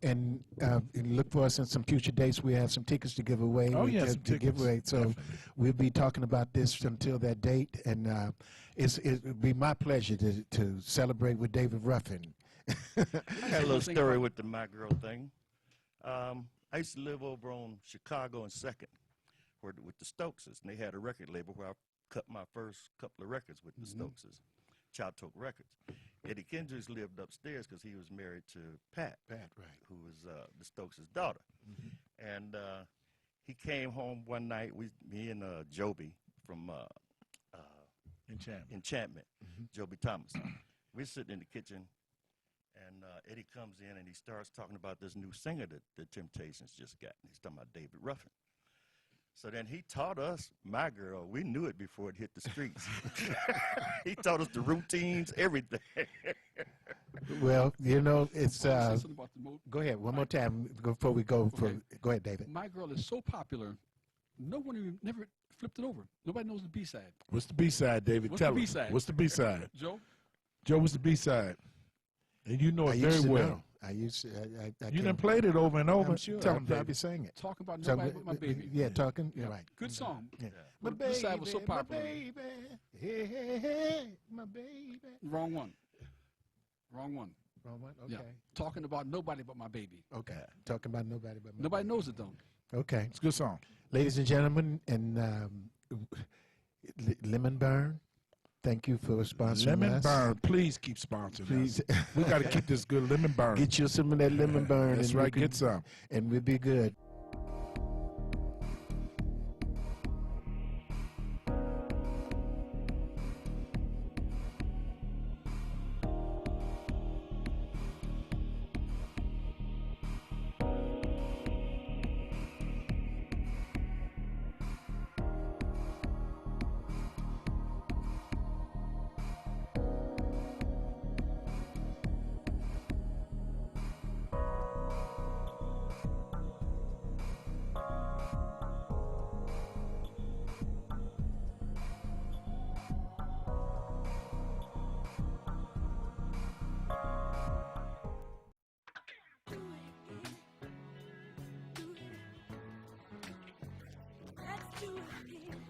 and look for us in some future dates. We have some tickets to give away. Oh, We yeah, have some to give tickets. away. So Definitely. we'll be talking about this until that date, and it'll be my pleasure to celebrate with David Ruffin. I got a little story with the My Girl thing. I used to live over on Chicago and 2nd with the Stokeses, and they had a record label where I cut my first couple of records with the Stokeses, Child Talk Records. Eddie Kendricks lived upstairs because he was married to Pat, who was the Stokes' daughter. And he came home one night, me and Joby from Enchantment, Joby Thomas. We're sitting in the kitchen, and Eddie comes in and he starts talking about this new singer that the Temptations just got. He's talking about David Ruffin. So then he taught us My Girl. We knew it before it hit the streets. He taught us the routines, everything. Well, you know, it's. Say something about the Go ahead, one more time before we go. Go ahead, David. My Girl is so popular, no one even never flipped it over. Nobody knows the B-side. What's the B-side, David? What's Tell the us. B-side? What's the B-side? Joe? Joe, what's the B-side? And you know it very well. Know. I used to. I You done played it over and over. I'm sure. Tell I'll him, probably David. sing it. Talking about So, Nobody But My Baby. Yeah, talking. You're right. Good song. Yeah. My My B-side was so popular. My baby, hey, hey, hey, my baby. Wrong one. Wrong one. Wrong one. Okay. Yeah. Talking about Nobody But My Baby. Okay. Talking about nobody but my Nobody baby. knows it, though. Okay. It's a good song. Ladies and gentlemen, and Lemon Burn, thank you for sponsoring Lemon us. Burn. Please keep sponsoring Please. us. We got to keep this good Lemon Burn. Get you some of that Lemon Burn. That's and we right. can- Get some. And we'll be good. you again.